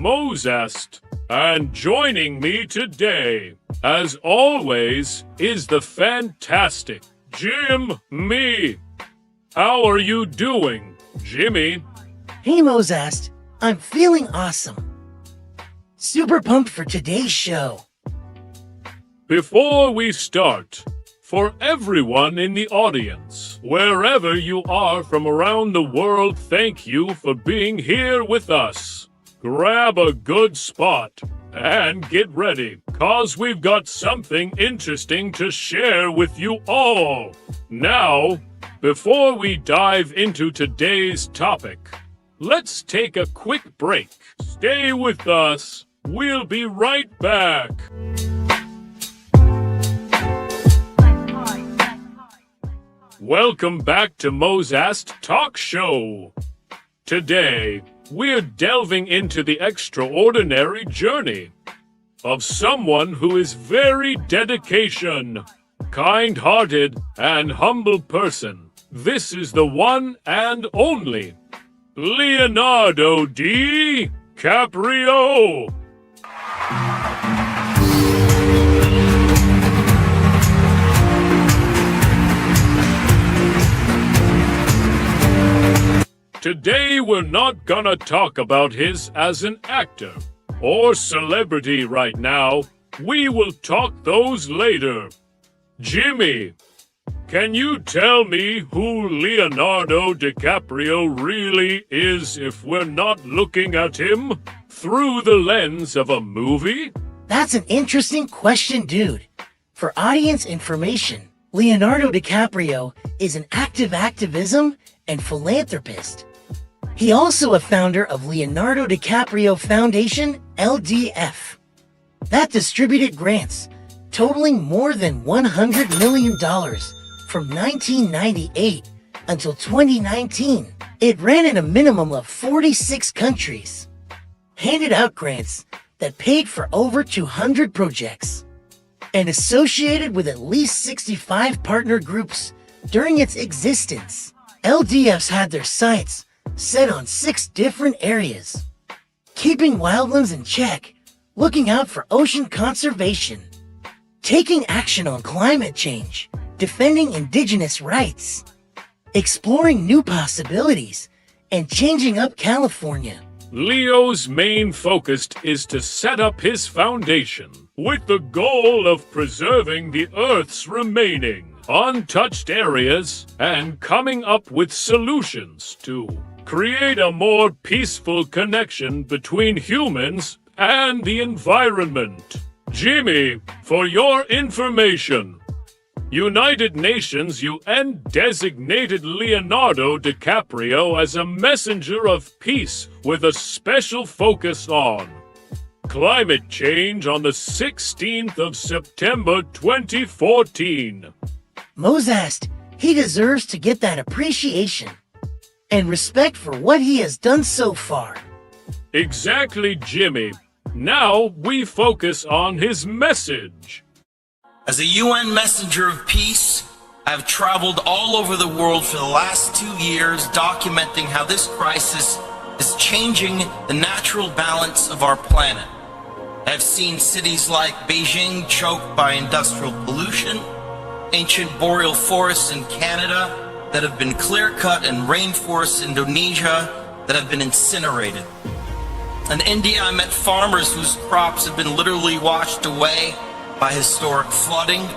Mozast, and joining me today, as always, is the fantastic Jimmy. How are you doing, Jimmy? Hey Mozast, I'm feeling awesome. Super pumped for today's show. Before we start, for everyone in the audience, wherever you are from around the world, thank you for being here with us. Grab a good spot and get ready, cause we've got something interesting to share with you all. Now, before we dive into today's topic, let's take a quick break. Stay with us. We'll be right back. Welcome back to Mozast Talk Show. Today, we're delving into the extraordinary journey of someone who is very dedication, kind-hearted, and humble person. This is the one and only Leonardo DiCaprio. Today, we're not gonna talk about his as an actor or celebrity right now. We will talk those later. Jimmy, can you tell me who Leonardo DiCaprio really is if we're not looking at him through the lens of a movie? That's an interesting question, dude. For audience information, Leonardo DiCaprio is an active activism and philanthropist. He also a founder of Leonardo DiCaprio Foundation, LDF, that distributed grants totaling more than $100 million from 1998 until 2019. It ran in a minimum of 46 countries, handed out grants that paid for over 200 projects, and associated with at least 65 partner groups during its existence. LDFs had their sights set on 6 different areas: keeping wildlands in check, looking out for ocean conservation, taking action on climate change, defending indigenous rights, exploring new possibilities, and changing up California. Leo's main focus is to set up his foundation with the goal of preserving the Earth's remaining untouched areas and coming up with solutions to create a more peaceful connection between humans and the environment. Jimmy, for your information, United Nations UN designated Leonardo DiCaprio as a messenger of peace with a special focus on climate change on the 16th of September 2014. Mozast, he deserves to get that appreciation and respect for what he has done so far. Exactly, Jimmy. Now we focus on his message. As a UN messenger of peace, I have traveled all over the world for the last 2 years documenting how this crisis is changing the natural balance of our planet. I have seen cities like Beijing choked by industrial pollution, ancient boreal forests in Canada that have been clear-cut, and rainforests in Indonesia that have been incinerated. In India, I met farmers whose crops have been literally washed away by historic flooding.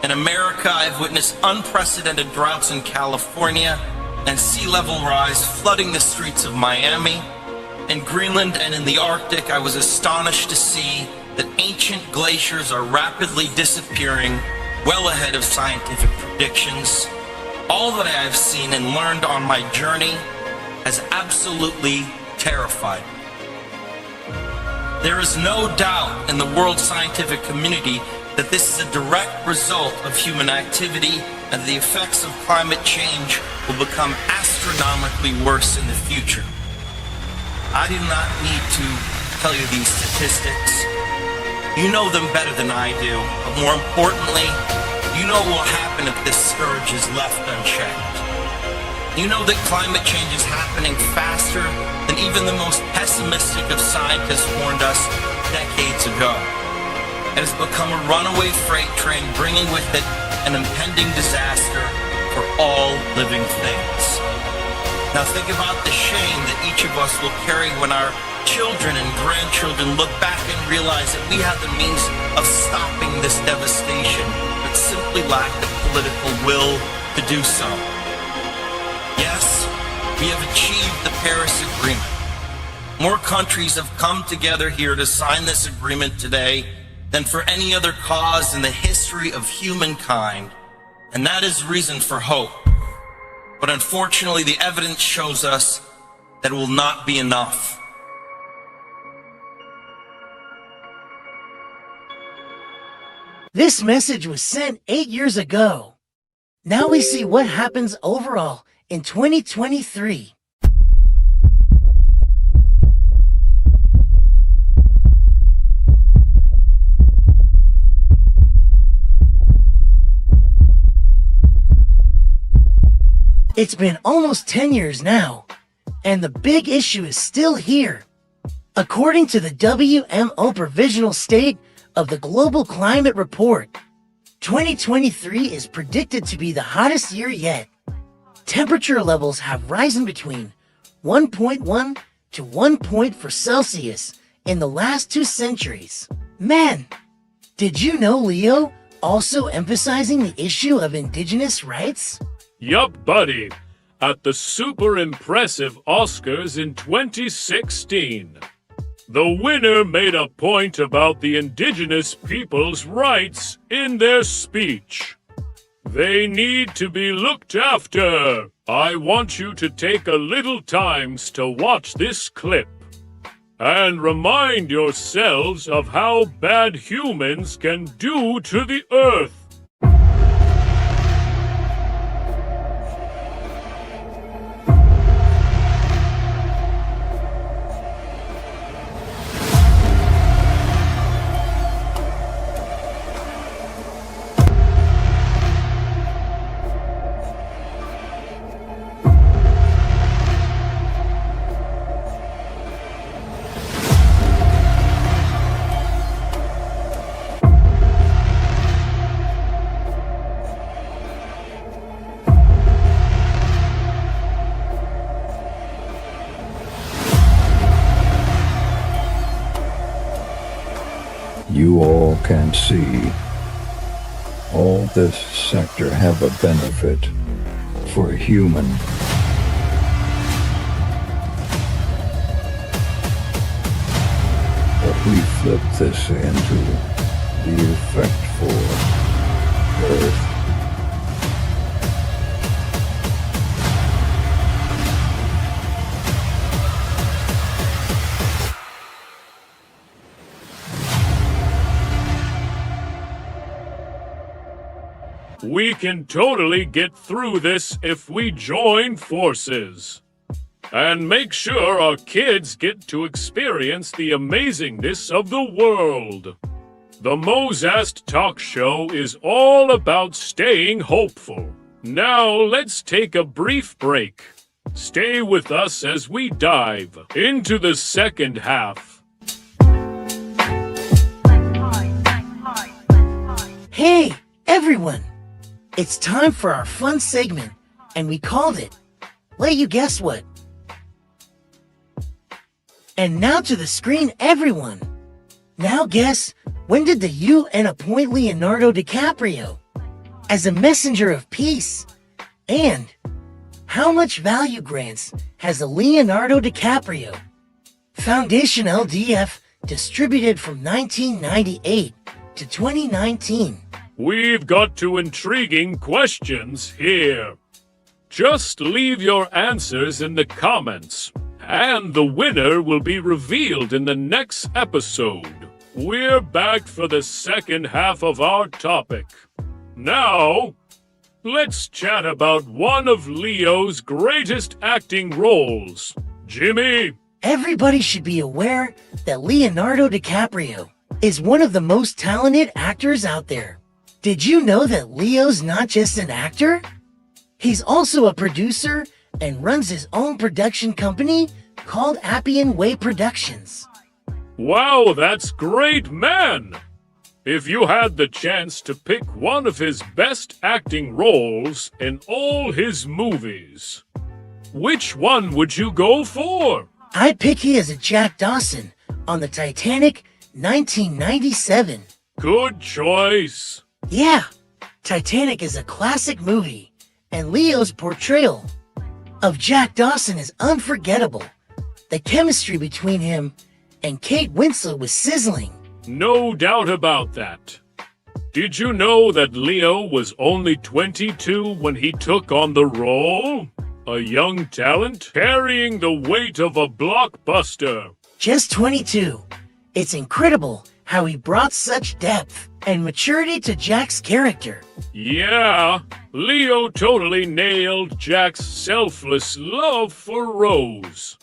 In America, I've witnessed unprecedented droughts in California and sea level rise flooding the streets of Miami. In Greenland and in the Arctic, I was astonished to see that ancient glaciers are rapidly disappearing, well ahead of scientific predictions. All that I have seen and learned on my journey has absolutely terrified me. There is no doubt in the world scientific community that this is a direct result of human activity, and the effects of climate change will become astronomically worse in the future. I do not need to tell you these statistics. You know them better than I do, but more importantly, you know what will happen if this scourge is left unchecked. You know that climate change is happening faster than even the most pessimistic of scientists warned us decades ago. It has become a runaway freight train, bringing with it an impending disaster for all living things. Now think about the shame that each of us will carry when our children and grandchildren look back and realize that we have the means of stopping this devastation, but simply lack the political will to do so. Yes, we have achieved the Paris Agreement. More countries have come together here to sign this agreement today than for any other cause in the history of humankind, and that is reason for hope. But unfortunately, the evidence shows us that it will not be enough. This message was sent 8 years ago. Now we see what happens overall in 2023. It's been almost 10 years now, and the big issue is still here. According to the WMO Provisional State of the Global Climate Report, 2023 is predicted to be the hottest year yet. Temperature levels have risen between 1.1 to 1.4 Celsius in the last 2 centuries. Man, did you know Leo also emphasizing the issue of indigenous rights? Yup, buddy. At the super impressive Oscars in 2016, the winner made a point about the indigenous people's rights in their speech. They need to be looked after. I want you to take a little time to watch this clip and remind yourselves of how bad humans can do to the earth. You all can see all this sector have a benefit for a human. But we flip this into the effect for Earth. We can totally get through this if we join forces. And make sure our kids get to experience the amazingness of the world. The Mozast Talk Show is all about staying hopeful. Now let's take a brief break. Stay with us as we dive into the second half. Hey, everyone! It's time for our fun segment, and we called it Let You Guess What. And now to the screen, everyone. Now guess, when did the UN appoint Leonardo DiCaprio as a messenger of peace? And how much value grants has the Leonardo DiCaprio Foundation LDF distributed from 1998 to 2019? We've got 2 intriguing questions here. Just leave your answers in the comments, and the winner will be revealed in the next episode. We're back for the second half of our topic. Now, let's chat about one of Leo's greatest acting roles. Jimmy? Everybody should be aware that Leonardo DiCaprio is one of the most talented actors out there. Did you know that Leo's not just an actor? He's also a producer and runs his own production company called Appian Way Productions. Wow, that's great, man! If you had the chance to pick one of his best acting roles in all his movies, which one would you go for? I'd pick he as a Jack Dawson on the Titanic 1997. Good choice. Yeah, Titanic is a classic movie, and Leo's portrayal of Jack Dawson is unforgettable. The chemistry between him and Kate Winslet was sizzling. No doubt about that. Did you know that Leo was only 22 when he took on the role? A young talent carrying the weight of a blockbuster. Just 22. It's incredible how he brought such depth and maturity to Jack's character. Yeah, Leo totally nailed Jack's selfless love for Rose.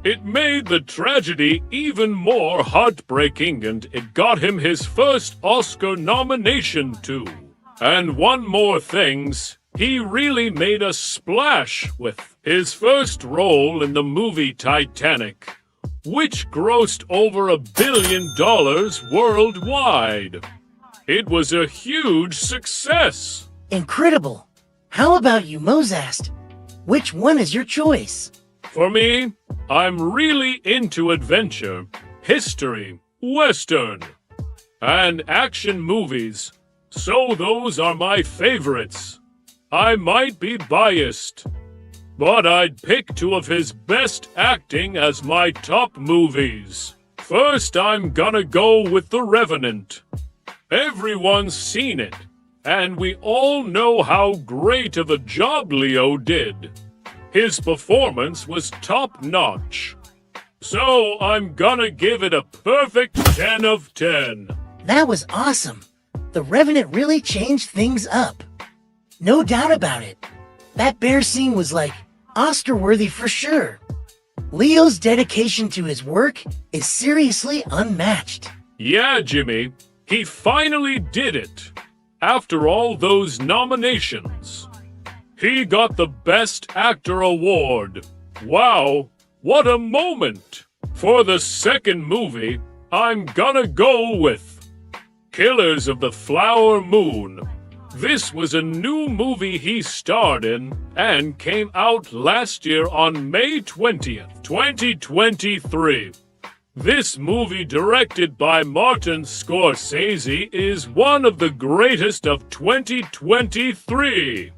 It made the tragedy even more heartbreaking, and it got him his first Oscar nomination too. And one more things, he really made a splash with his first role in the movie Titanic, which grossed over $1 billion worldwide. It was a huge success. Incredible. How about you, Mozast? Which one is your choice? For me, I'm really into adventure, history, western, and action movies, so those are my favorites. I might be biased, but I'd pick two of his best acting as my top movies. First, I'm gonna go with The Revenant. Everyone's seen it, and we all know how great of a job Leo did. His performance was top-notch. So I'm gonna give it a perfect 10 of 10. That was awesome. The Revenant really changed things up. No doubt about it. That bear scene was like Oscar-worthy for sure. Leo's dedication to his work is seriously unmatched. Yeah, Jimmy, he finally did it. After all those nominations, he got the Best Actor award. Wow, what a moment! For the second movie, I'm gonna go with Killers of the Flower Moon. This was a new movie he starred in and came out last year on May 20th, 2023. This movie, directed by Martin Scorsese, is one of the greatest of 2023.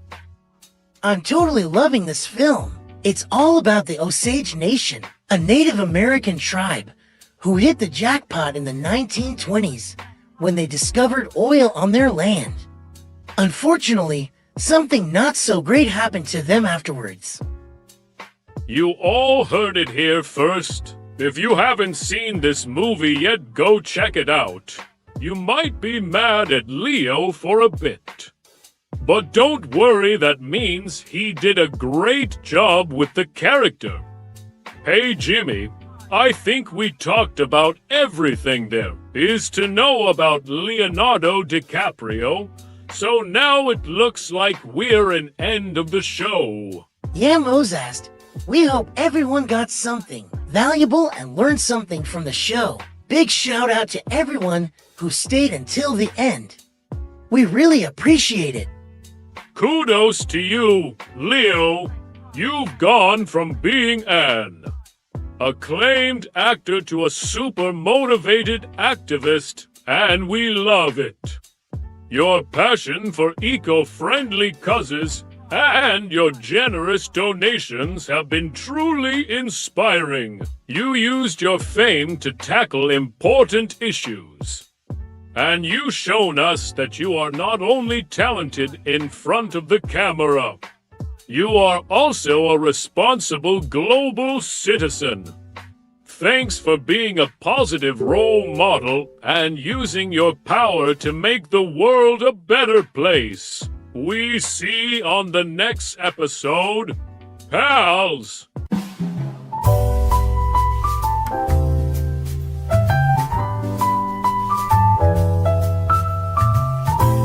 I'm totally loving this film. It's all about the Osage Nation, a Native American tribe who hit the jackpot in the 1920s when they discovered oil on their land. Unfortunately, something not so great happened to them afterwards. You all heard it here first. If you haven't seen this movie yet, go check it out. You might be mad at Leo for a bit. But don't worry, that means he did a great job with the character. Hey Jimmy, I think we talked about everything there is to know about Leonardo DiCaprio, so now it looks like we're an end of the show. Yeah, Mozast, we hope everyone got something valuable and learned something from the show. Big shout out to everyone who stayed until the end. We really appreciate it. Kudos to you, Leo. You've gone from being an acclaimed actor to a super motivated activist, and we love it. Your passion for eco-friendly causes and your generous donations have been truly inspiring. You used your fame to tackle important issues. And you've shown us that you are not only talented in front of the camera, you are also a responsible global citizen. Thanks for being a positive role model and using your power to make the world a better place. We see on the next episode, pals.